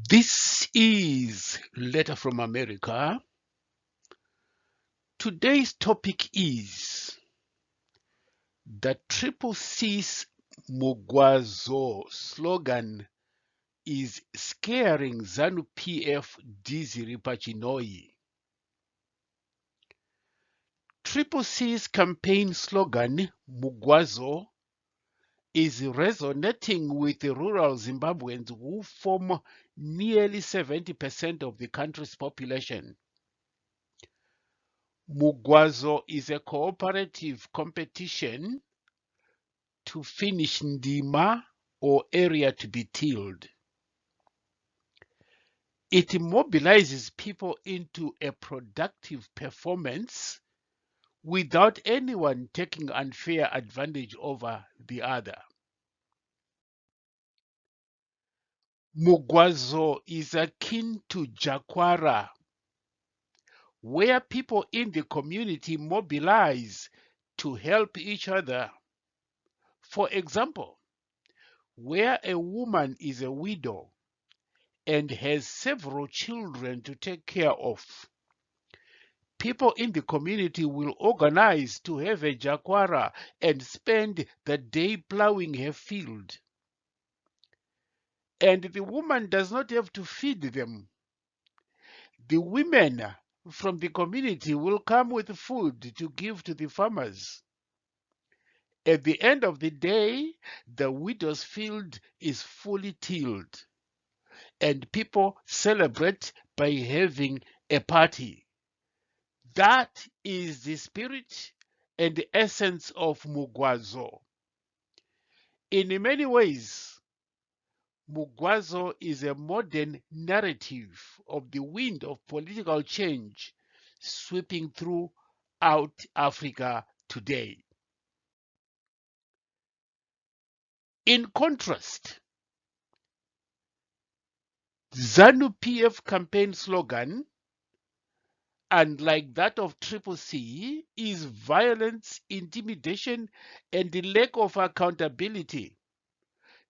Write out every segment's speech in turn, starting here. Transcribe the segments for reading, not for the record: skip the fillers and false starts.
This is Letter from America. Today's topic is the CCC's Mugwazo slogan is scaring ZANU PF dizzy Pachinoi. CCC's campaign slogan Mugwazo is resonating with the rural Zimbabweans who form nearly 70% of the country's population. Mugwazo is a cooperative competition to finish ndima or area to be tilled. It mobilizes people into a productive performance without anyone taking unfair advantage over the other. Mugwazo is akin to Jakwara, where people in the community mobilize to help each other. For example, where a woman is a widow and has several children to take care of, people in the community will organize to have a jakwara and spend the day plowing her field. And the woman does not have to feed them. The women from the community will come with food to give to the farmers. At the end of the day, the widow's field is fully tilled, and people celebrate by having a party. That is the spirit and the essence of Mugwazo. In many ways, Mugwazo is a modern narrative of the wind of political change sweeping throughout Africa today. In contrast, ZANU PF campaign slogan, unlike that of CCC, is violence, intimidation, and the lack of accountability,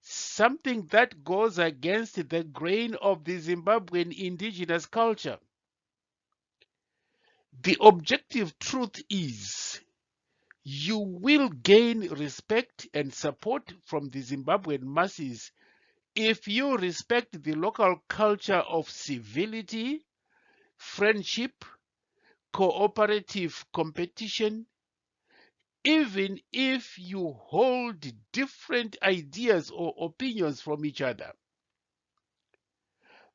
something that goes against the grain of the Zimbabwean indigenous culture. The objective truth is you will gain respect and support from the Zimbabwean masses if you respect the local culture of civility, friendship, cooperative competition, even if you hold different ideas or opinions from each other.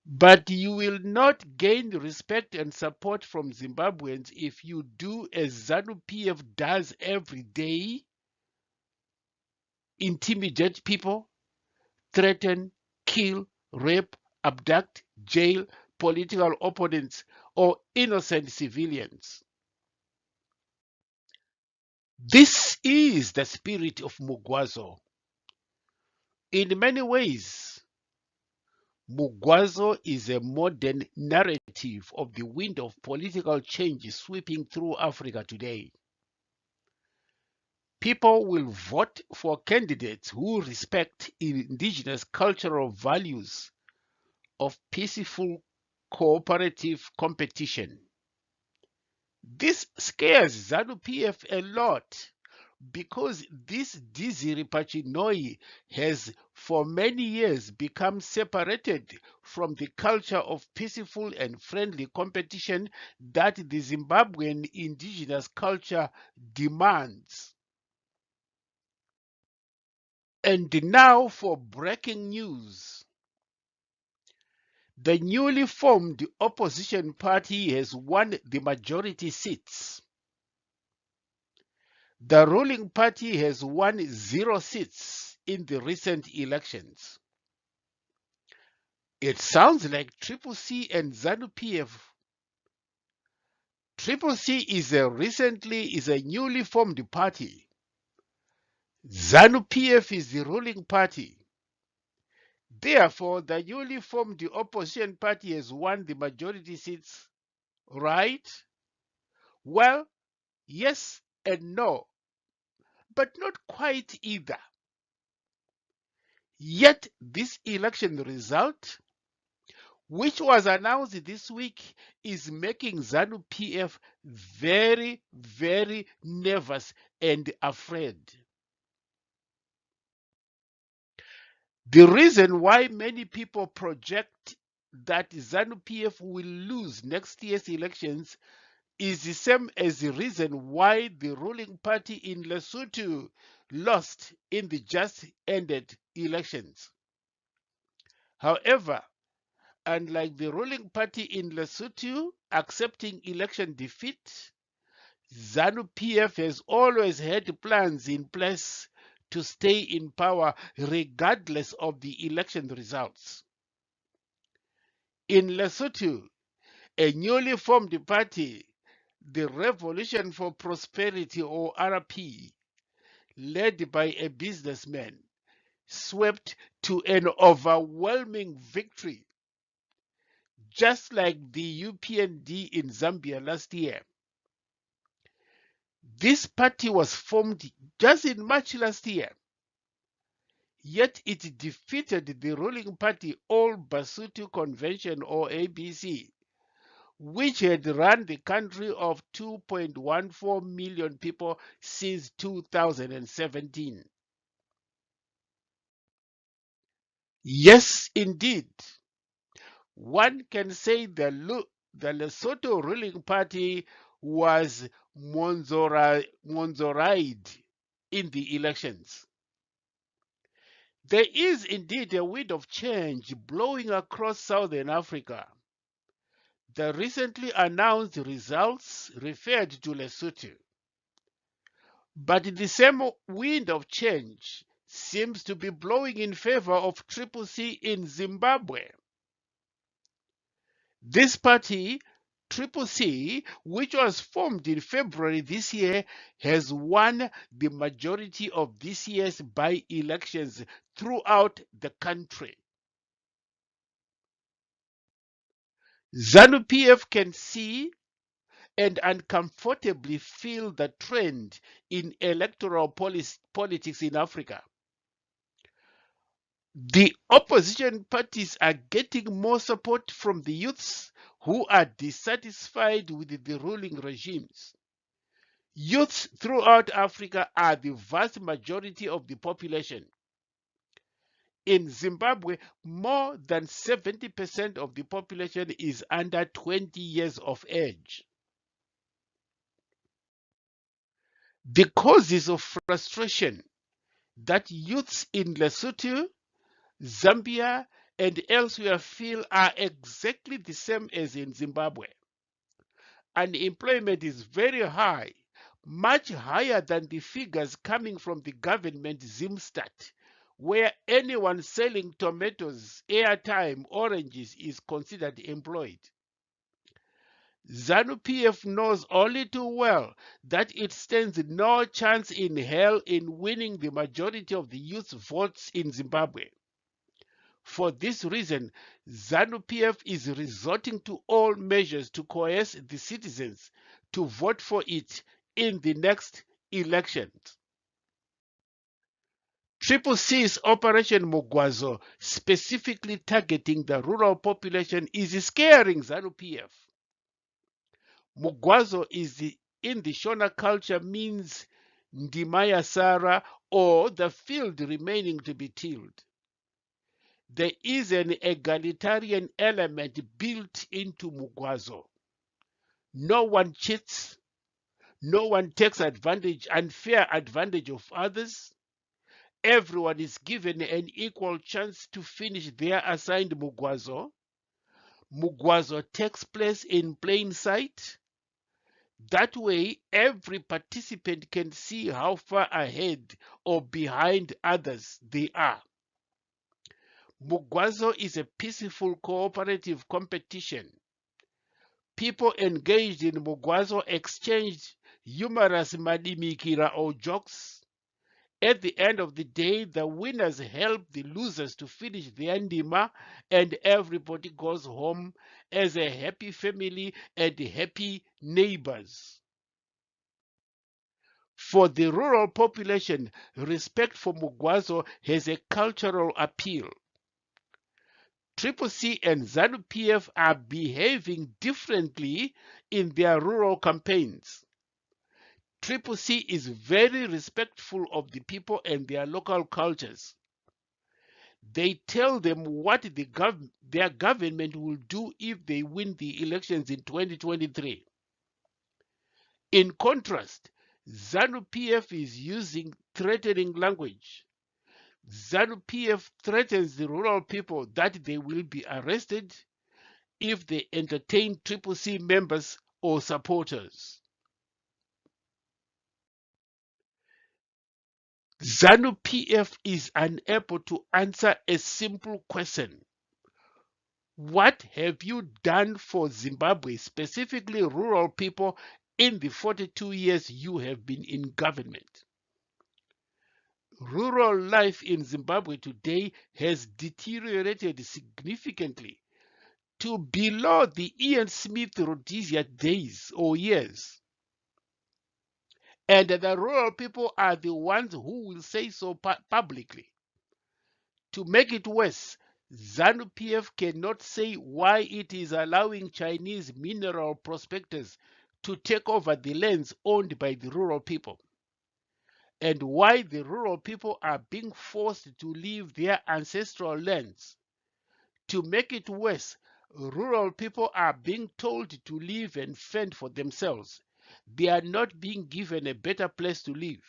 But you will not gain respect and support from Zimbabweans if you do as ZANU PF does every day: intimidate people, threaten, kill, rape, abduct, jail political opponents or innocent civilians. This is the spirit of Mugwazo. In many ways, Mugwazo is a modern narrative of the wind of political change sweeping through Africa today. People will vote for candidates who respect indigenous cultural values of peaceful cooperative competition. This scares ZANU PF a lot because this dizzy Pachinoi has for many years become separated from the culture of peaceful and friendly competition that the Zimbabwean indigenous culture demands. And now for breaking news. The newly formed opposition party has won the majority seats. The ruling party has won 0 seats in the recent elections. It sounds like CCC and ZANU PF. CCC is a newly formed party. ZANU PF is the ruling party. Therefore, the newly formed opposition party has won the majority seats, right? Well, yes and no, but not quite either. Yet this election result which was announced this week, is making ZANU PF very, very nervous and afraid. The reason why many people project that ZANU PF will lose next year's elections is the same as the reason why the ruling party in Lesotho lost in the just ended elections. However, unlike the ruling party in Lesotho accepting election defeat, ZANU PF has always had plans in place to stay in power regardless of the election results. In Lesotho, a newly formed party, the Revolution for Prosperity or RP, led by a businessman, swept to an overwhelming victory, just like the UPND in Zambia last year. This party was formed just in March last year, yet it defeated the ruling party All Basotho Convention or ABC, which had run the country of 2.14 million people since 2017. Yes, indeed. One can say the Lesotho ruling party was Monzoride in the elections. There is indeed a wind of change blowing across Southern Africa. The recently announced results referred to Lesotho. But the same wind of change seems to be blowing in favor of CCC in Zimbabwe. This party, CCC, which was formed in February this year, has won the majority of this year's by-elections throughout the country. ZANU PF can see and uncomfortably feel the trend in electoral politics in Africa. The opposition parties are getting more support from the youths who are dissatisfied with the ruling regimes. Youths throughout Africa are the vast majority of the population. In Zimbabwe, more than 70% of the population is under 20 years of age. The causes of frustration that youths in Lesotho, Zambia, and elsewhere feel are exactly the same as in Zimbabwe. Unemployment is very high, much higher than the figures coming from the government Zimstat, where anyone selling tomatoes, airtime, oranges is considered employed. ZANU PF knows only too well that it stands no chance in hell in winning the majority of the youth's votes in Zimbabwe. For this reason, ZANU PF is resorting to all measures to coerce the citizens to vote for it in the next elections. CCC's Operation Mugwazo, specifically targeting the rural population, is scaring ZANU PF. Mugwazo in the Shona culture means Ndimaya Sara, or the field remaining to be tilled. There is an egalitarian element built into Mugwazo. No one cheats, no one takes unfair advantage of others. Everyone is given an equal chance to finish their assigned Mugwazo. Mugwazo takes place in plain sight. That way, every participant can see how far ahead or behind others they are. Mugwazo is a peaceful cooperative competition. People engaged in Mugwazo exchanged humorous madimikira or jokes. At the end of the day, the winners help the losers to finish their ndima, and everybody goes home as a happy family and happy neighbors. For the rural population, respect for Mugwazo has a cultural appeal. CCC and ZANU PF are behaving differently in their rural campaigns. CCC is very respectful of the people and their local cultures. They tell them what their government will do if they win the elections in 2023. In contrast, ZANU PF is using threatening language. ZANU PF threatens the rural people that they will be arrested if they entertain CCC members or supporters. ZANU PF is unable to answer a simple question. What have you done for Zimbabwe, specifically rural people, in the 42 years you have been in government? Rural life in Zimbabwe today has deteriorated significantly to below the Ian Smith Rhodesia days or years. And the rural people are the ones who will say so publicly. To make it worse, ZANU PF cannot say why it is allowing Chinese mineral prospectors to take over the lands owned by the rural people, and why the rural people are being forced to leave their ancestral lands. To make it worse, rural people are being told to live and fend for themselves. They are not being given a better place to live.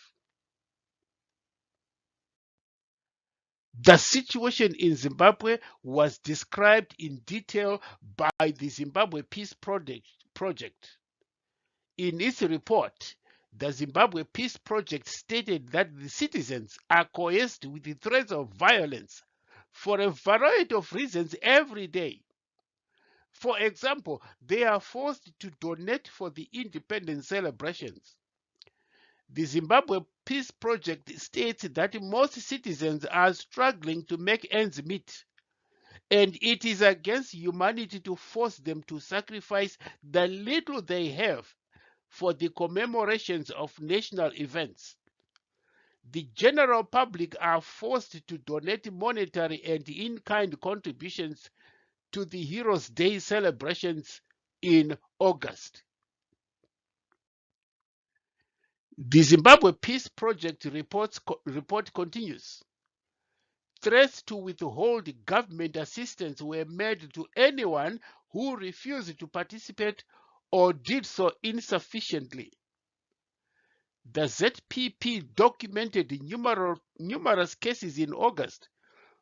The situation in Zimbabwe was described in detail by the Zimbabwe Peace Project. In its report, the Zimbabwe Peace Project stated that the citizens are coerced with the threats of violence for a variety of reasons every day. For example, they are forced to donate for the independence celebrations. The Zimbabwe Peace Project states that most citizens are struggling to make ends meet, and it is against humanity to force them to sacrifice the little they have for the commemorations of national events. The general public are forced to donate monetary and in-kind contributions to the Heroes' Day celebrations in August. The Zimbabwe Peace Project report continues. Threats to withhold government assistance were made to anyone who refused to participate or did so insufficiently. The ZPP documented numerous cases in August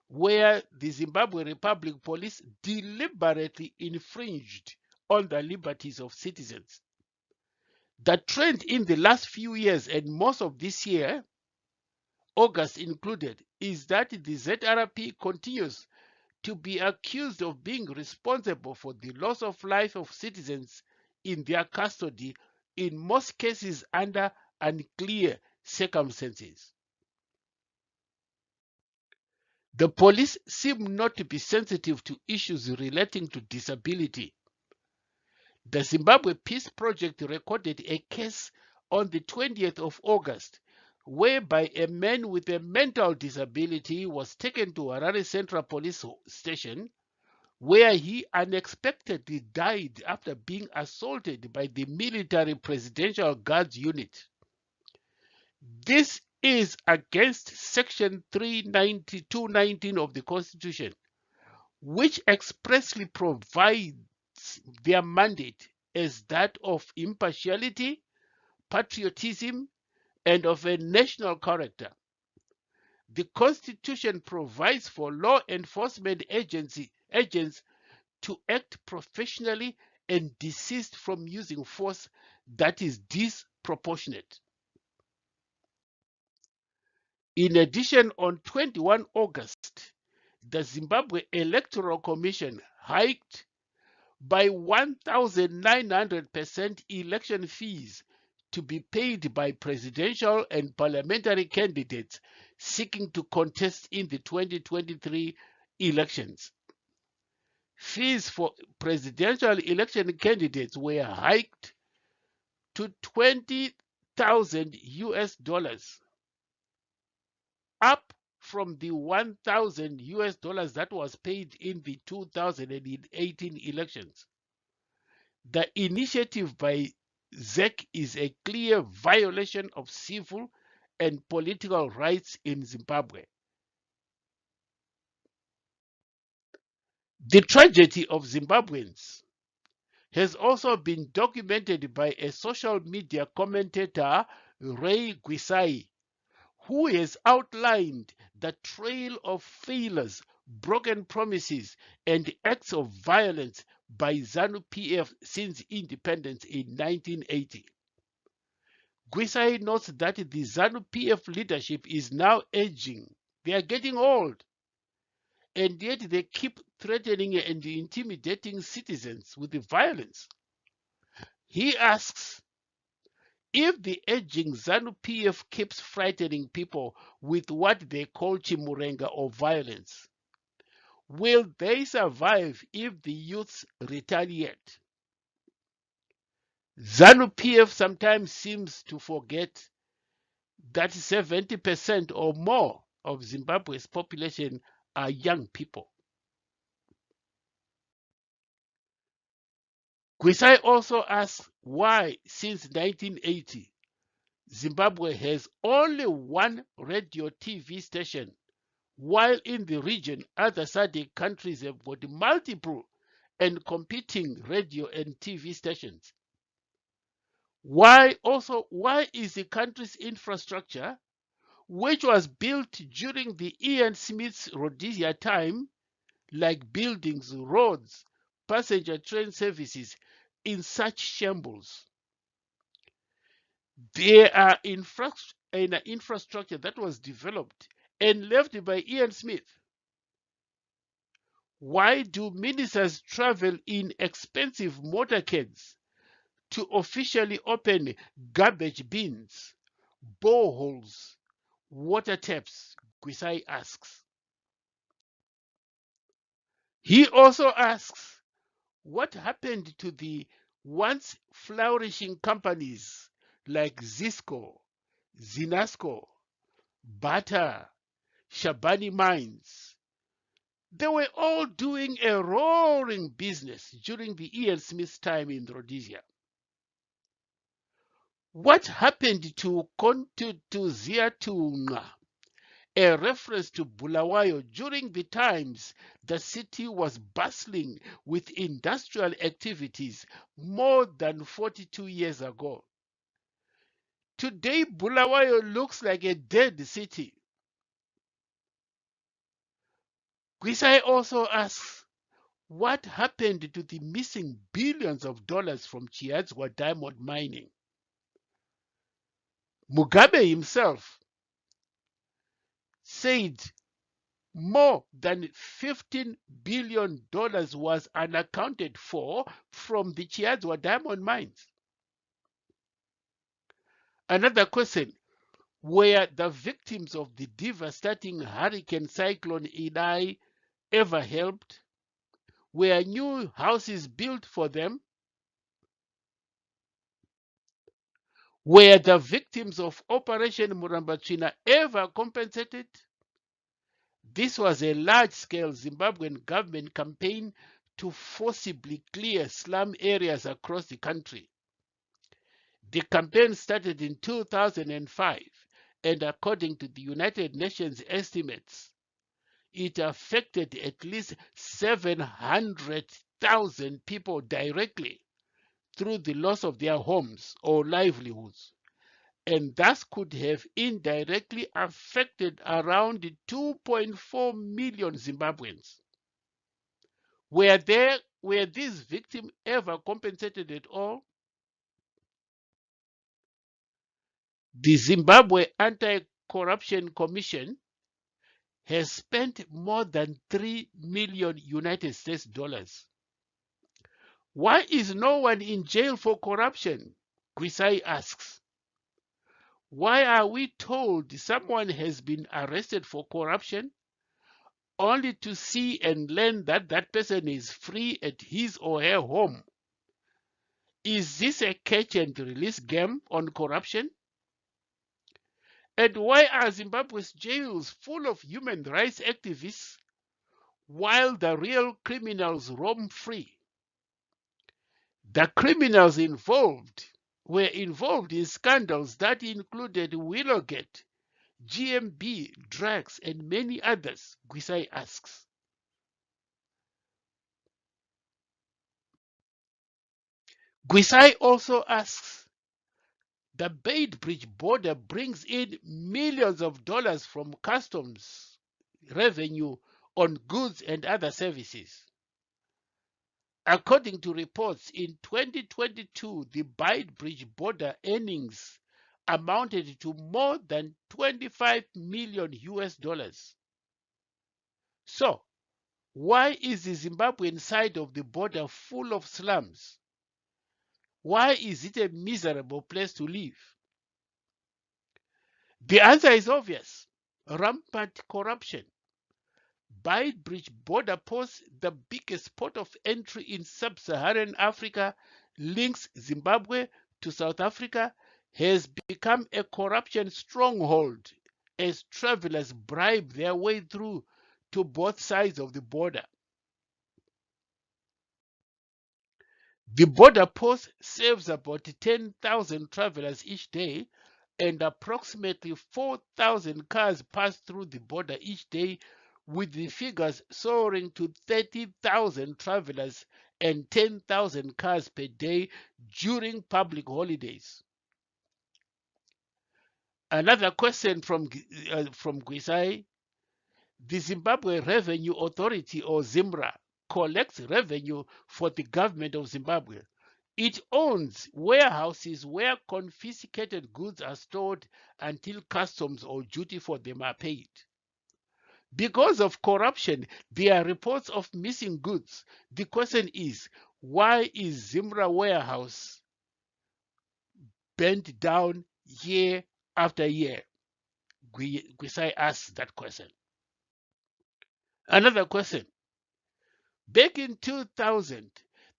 where the Zimbabwe Republic Police deliberately infringed on the liberties of citizens. The trend in the last few years and most of this year, August included, is that the ZRP continues to be accused of being responsible for the loss of life of citizens in their custody, in most cases under unclear circumstances. The police seem not to be sensitive to issues relating to disability. The Zimbabwe Peace Project recorded a case on the 20th of August whereby a man with a mental disability was taken to Harare Central Police Station, where he unexpectedly died after being assaulted by the military Presidential Guards unit. This is against Section 219 of the Constitution, which expressly provides their mandate as that of impartiality, patriotism, and of a national character. The Constitution provides for law enforcement agents to act professionally and desist from using force that is disproportionate. In addition, on 21 August, the Zimbabwe Electoral Commission hiked by 1,900% election fees to be paid by presidential and parliamentary candidates seeking to contest in the 2023 elections. Fees for presidential election candidates were hiked to $20,000 US, up from the 1,000 US dollars that was paid in the 2018 elections. The initiative by ZEC is a clear violation of civil and political rights in Zimbabwe. The tragedy of Zimbabweans has also been documented by a social media commentator, Ray Gwisai, who has outlined the trail of failures, broken promises, and acts of violence by ZANU PF since independence in 1980. Gwisai notes that the ZANU PF leadership is now aging. They are getting old, and yet they keep threatening and intimidating citizens with violence. He asks, if the aging ZANU PF keeps frightening people with what they call chimurenga or violence, will they survive if the youths retaliate? ZANU PF sometimes seems to forget that 70% or more of Zimbabwe's population are young people. Gwisai also asks why, since 1980, Zimbabwe has only one radio TV station, while in the region other SADC countries have got multiple and competing radio and TV stations. Why is the country's infrastructure, which was built during the Ian Smith's Rhodesia time, like buildings, roads, passenger train services, in such shambles? There are an infrastructure that was developed and left by Ian Smith. Why do ministers travel in expensive motorcades to officially open garbage bins, boreholes, water taps? Gwisai asks. He also asks, what happened to the once flourishing companies like Zisco, Zinasco, Bata, Shabani Mines? They were all doing a roaring business during the Ian Smith's time in Rhodesia. What happened to Ziatunga, a reference to Bulawayo during the times the city was bustling with industrial activities more than 42 years ago? Today, Bulawayo looks like a dead city. Gwisai also asks, what happened to the missing billions of dollars from Chiadzwa diamond mining? Mugabe himself said more than $15 billion was unaccounted for from the Chiadzwa diamond mines. Another question, were the victims of the devastating hurricane cyclone Idai ever helped? Were new houses built for them? Were the victims of Operation Mugwazo ever compensated? This was a large-scale Zimbabwean government campaign to forcibly clear slum areas across the country. The campaign started in 2005, and according to the United Nations estimates, it affected at least 700,000 people directly through the loss of their homes or livelihoods, and thus could have indirectly affected around 2.4 million Zimbabweans. Were these victims ever compensated at all? The Zimbabwe Anti-Corruption Commission has spent more than $3 million United States dollars. Why is no one in jail for corruption? Gwisai asks. Why are we told someone has been arrested for corruption only to see and learn that that person is free at his or her home? Is this a catch and release game on corruption? And why are Zimbabwe's jails full of human rights activists while the real criminals roam free? The criminals were involved in scandals that included Willowgate, GMB, drugs, and many others, Gwisai asks. Gwisai also asks, the Beitbridge border brings in millions of dollars from customs revenue on goods and other services. According to reports, in 2022, the Beitbridge border earnings amounted to more than 25 million US dollars. So, why is the Zimbabwean side of the border full of slums? Why is it a miserable place to live? The answer is obvious. Rampant corruption. Beitbridge border post, the biggest port of entry in sub-Saharan Africa, links Zimbabwe to South Africa, has become a corruption stronghold as travelers bribe their way through to both sides of the border. The border post serves about 10,000 travelers each day, and approximately 4,000 cars pass through the border each day, with the figures soaring to 30,000 travelers and 10,000 cars per day during public holidays. Another question from Gwisai. The Zimbabwe Revenue Authority, or ZIMRA, collects revenue for the government of Zimbabwe. It owns warehouses where confiscated goods are stored until customs or duty for them are paid. Because of corruption, there are reports of missing goods. The question is, why is Zimra warehouse burnt down year after year? Gwisai asks that question. Another question. Back in 2000,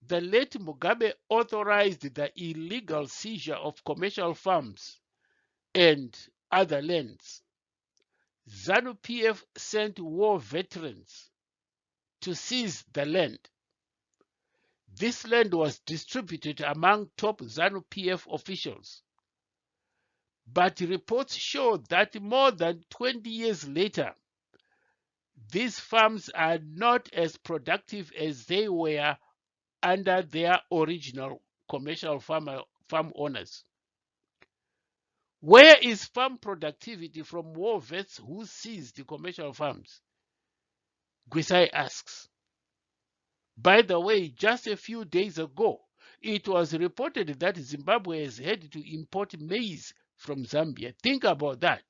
the late Mugabe authorized the illegal seizure of commercial farms and other lands. ZANU PF sent war veterans to seize the land. This land was distributed among top ZANU PF officials. But reports show that more than 20 years later, these farms are not as productive as they were under their original commercial farm owners. Where is farm productivity from war vets who seized the commercial farms? Gwisai asks. By the way, just a few days ago, it was reported that Zimbabwe has had to import maize from Zambia. Think about that.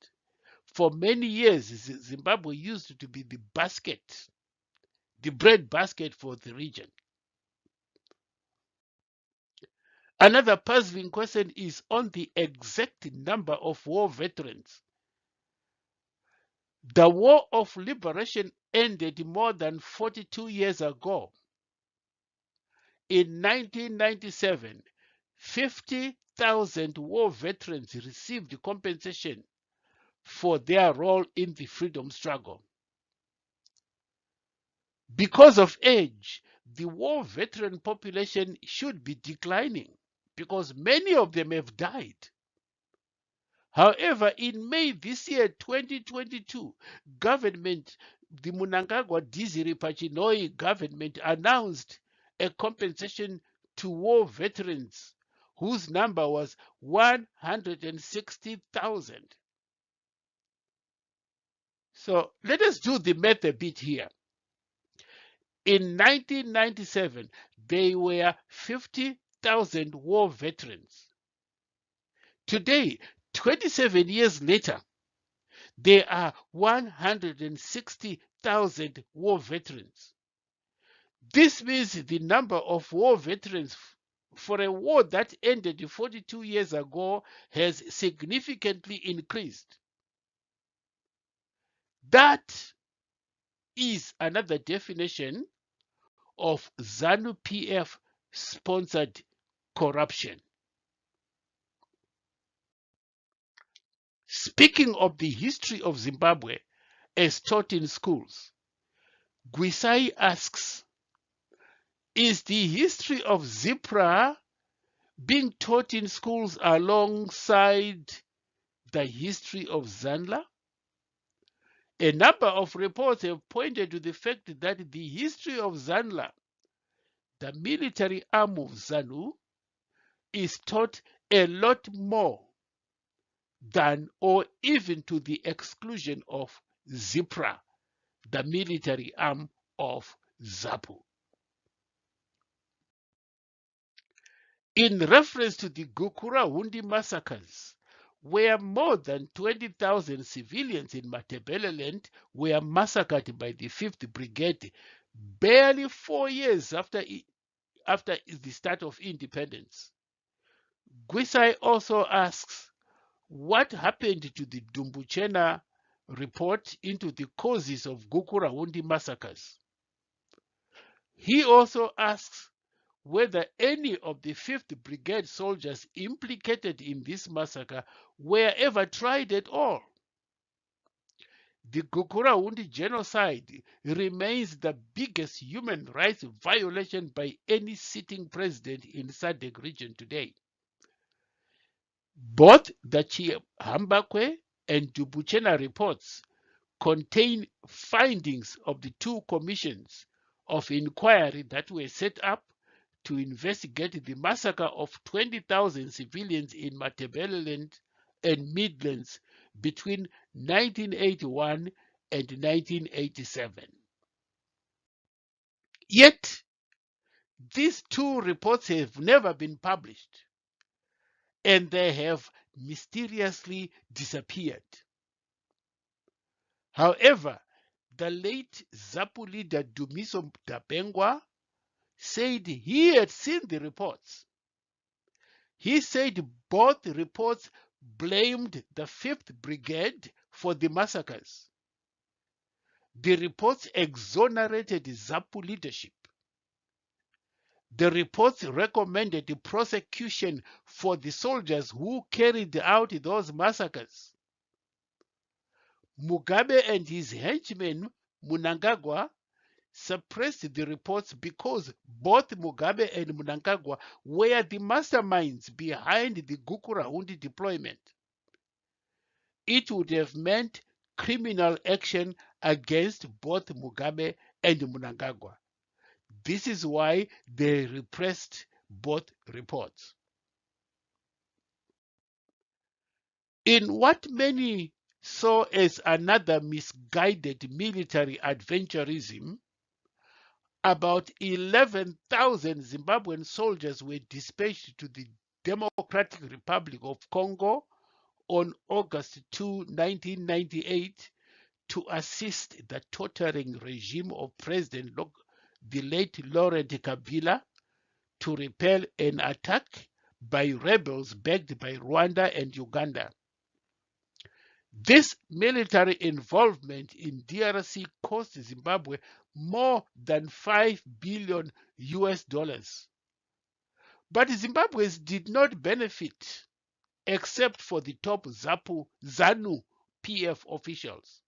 For many years, Zimbabwe used to be the basket, the bread basket for the region. Another puzzling question is on the exact number of war veterans. The War of Liberation ended more than 42 years ago. In 1997, 50,000 war veterans received compensation for their role in the freedom struggle. Because of age, the war veteran population should be declining because many of them have died. However, in May this year, 2022, the Mnangagwa Dizzy Pachinoi government announced a compensation to war veterans whose number was 160,000. So let us do the math a bit here. In 1997, there were 50,000 war veterans. Today, 27 years later, there are 160,000 war veterans. This means the number of war veterans for a war that ended 42 years ago has significantly increased. That is another definition of ZANU PF sponsored corruption. Speaking of the history of Zimbabwe as taught in schools, Gwisai asks, is the history of ZIPRA being taught in schools alongside the history of ZANLA? A number of reports have pointed to the fact that the history of ZANLA, the military arm of ZANU, is taught a lot more than or even to the exclusion of ZIPRA, the military arm of ZAPU. In reference to the Gukurahundi massacres, where more than 20,000 civilians in Matabeleland were massacred by the 5th Brigade barely 4 years after the start of independence. Gwisai also asks, what happened to the Dumbuchena report into the causes of Gukurahundi massacres? He also asks whether any of the 5th Brigade soldiers implicated in this massacre were ever tried at all. The Gukurahundi genocide remains the biggest human rights violation by any sitting president in SADC region today. Both the Chihambakwe and Dumbuchena reports contain findings of the two commissions of inquiry that were set up to investigate the massacre of 20,000 civilians in Matabeleland and Midlands between 1981 and 1987. Yet, these two reports have never been published, and they have mysteriously disappeared. However, the late ZAPU leader Dumiso Dabengwa said he had seen the reports. He said both reports blamed the 5th Brigade for the massacres. The reports exonerated ZAPU leadership. The reports recommended the prosecution for the soldiers who carried out those massacres. Mugabe and his henchman Mnangagwa suppressed the reports because both Mugabe and Mnangagwa were the masterminds behind the Gukurahundi deployment. It would have meant criminal action against both Mugabe and Mnangagwa. This is why they repressed both reports. In what many saw as another misguided military adventurism, about 11,000 Zimbabwean soldiers were dispatched to the Democratic Republic of Congo on August 2, 1998, to assist the tottering regime of President the late Laurent Kabila to repel an attack by rebels backed by Rwanda and Uganda. This military involvement in DRC cost Zimbabwe more than $5 billion US. But Zimbabweans did not benefit except for the top ZANU PF officials.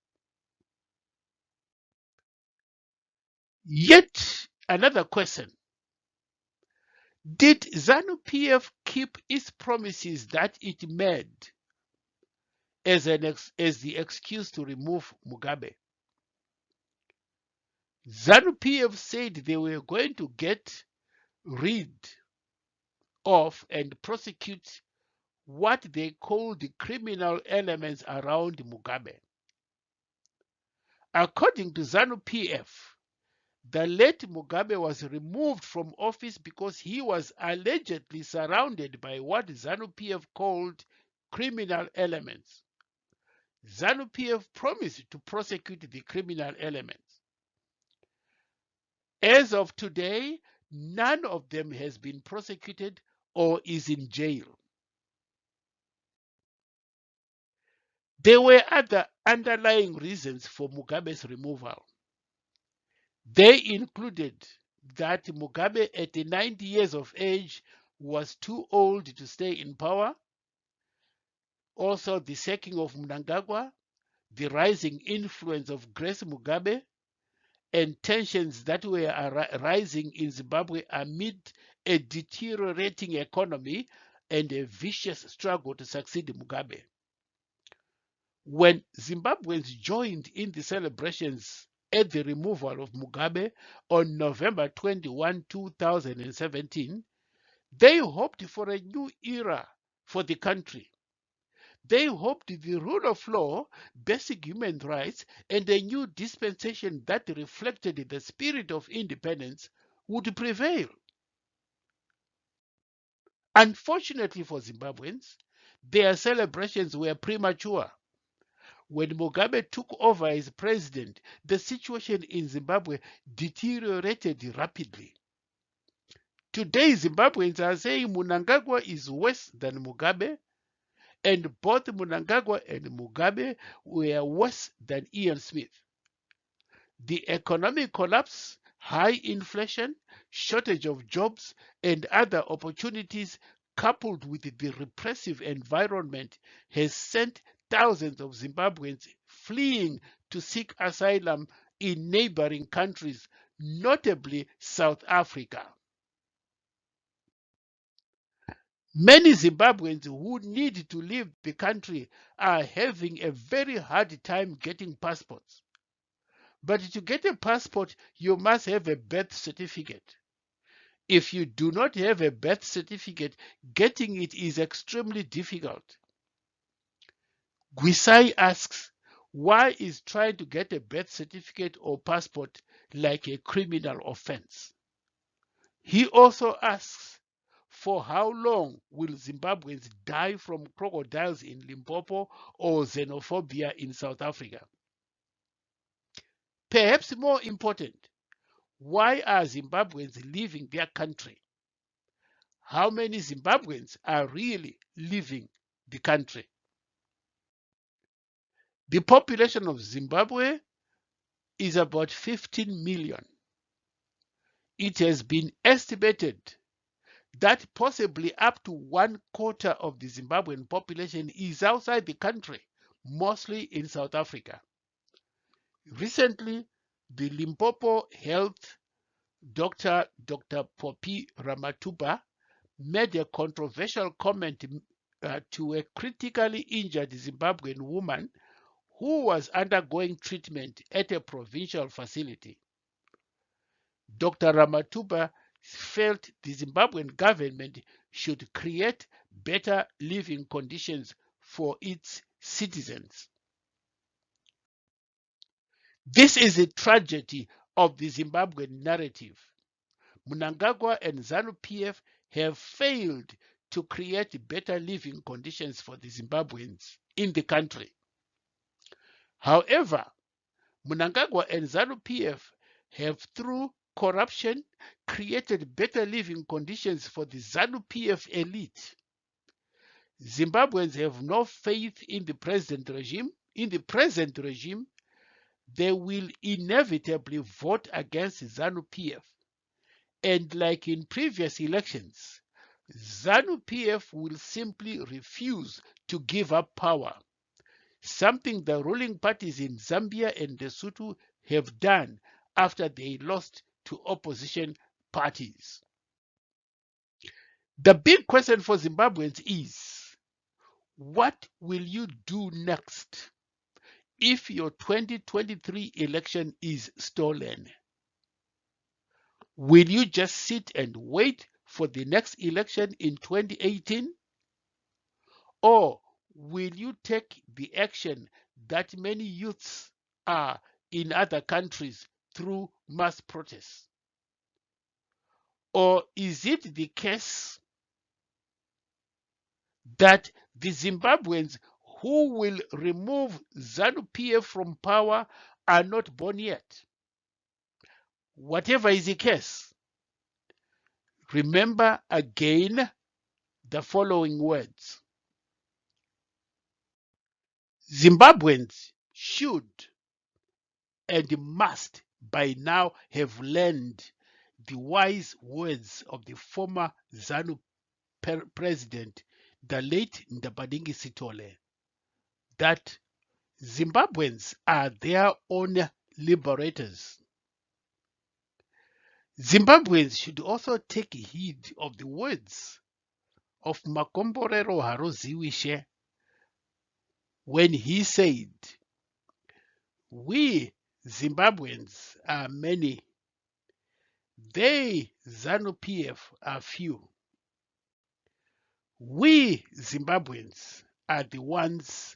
Yet another question: did ZANU PF keep its promises that it made as the excuse to remove Mugabe? ZANU PF said they were going to get rid of and prosecute what they called the criminal elements around Mugabe. According to ZANU PF, the late Mugabe was removed from office because he was allegedly surrounded by what ZANU PF called criminal elements. ZANU PF promised to prosecute the criminal elements. As of today, none of them has been prosecuted or is in jail. There were other underlying reasons for Mugabe's removal. They included that Mugabe, at 90 years of age, was too old to stay in power, Also, the sacking of Mnangagwa, the rising influence of Grace Mugabe, and tensions that were rising in Zimbabwe amid a deteriorating economy and a vicious struggle to succeed Mugabe. When Zimbabweans joined in the celebrations at the removal of Mugabe on November 21, 2017, they hoped for a new era for the country. They hoped the rule of law, basic human rights, and a new dispensation that reflected the spirit of independence would prevail. Unfortunately for Zimbabweans, their celebrations were premature. When Mugabe took over as president, the situation in Zimbabwe deteriorated rapidly. Today, Zimbabweans are saying Mnangagwa is worse than Mugabe, and both Mnangagwa and Mugabe were worse than Ian Smith. The economic collapse, high inflation, shortage of jobs, and other opportunities, coupled with the repressive environment, has sent thousands of Zimbabweans fleeing to seek asylum in neighboring countries, notably South Africa. Many Zimbabweans who need to leave the country are having a very hard time getting passports. But to get a passport, you must have a birth certificate. If you do not have a birth certificate, getting it is extremely difficult. Gwisai asks, why is trying to get a birth certificate or passport like a criminal offense? He also asks, for how long will Zimbabweans die from crocodiles in Limpopo or xenophobia in South Africa? Perhaps more important, why are Zimbabweans leaving their country? How many Zimbabweans are really leaving the country? The population of Zimbabwe is about 15 million. It has been estimated that possibly up to 1/4 of the Zimbabwean population is outside the country, mostly in South Africa. Recently, the Limpopo Health Dr. Poppy Ramatuba made a controversial comment to a critically injured Zimbabwean woman who was undergoing treatment at a provincial facility. Dr. Ramatuba felt the Zimbabwean government should create better living conditions for its citizens. This is a tragedy of the Zimbabwean narrative. Mnangagwa and ZANU PF have failed to create better living conditions for the Zimbabweans in the country. However, Mnangagwa and ZANU PF have, through corruption, created better living conditions for the ZANU PF elite. Zimbabweans have no faith in the present regime. In the present regime, they will inevitably vote against ZANU PF. And like in previous elections, ZANU PF will simply refuse to give up power, something the ruling parties in Zambia and Lesotho have done after they lost to opposition parties. The big question for Zimbabweans is, what will you do next if your 2023 election is stolen? Will you just sit and wait for the next election in 2018? Or will you take the action that many youths are in other countries through mass protests? Or is it the case that the Zimbabweans who will remove ZANU PF from power are not born yet? Whatever is the case, remember again the following words. Zimbabweans should and must by now have learned the wise words of the former ZANU president, the late Ndabadingi Sithole. that Zimbabweans are their own liberators. Zimbabweans should also take heed of the words of Makomborero Haroziwishe when he said, "We Zimbabweans are many, they ZANU PF are few. We Zimbabweans are the ones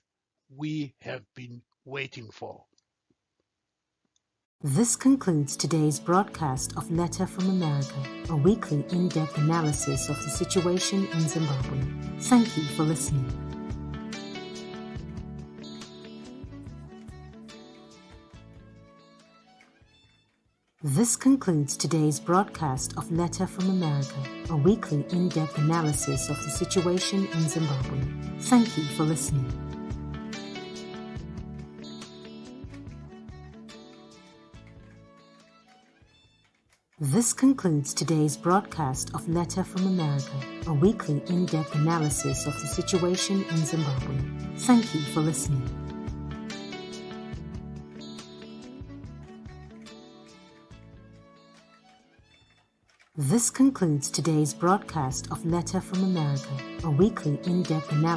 we have been waiting for." This concludes today's broadcast of Letter from America, a weekly in-depth analysis of the situation in Zimbabwe. Thank you for listening. This concludes today's broadcast of Letter from America, a weekly in-depth analysis of the situation in Zimbabwe. Thank you for listening. This concludes today's broadcast of Letter from America, a weekly in-depth analysis of the situation in Zimbabwe. Thank you for listening. This concludes today's broadcast of Letter from America, a weekly in-depth analysis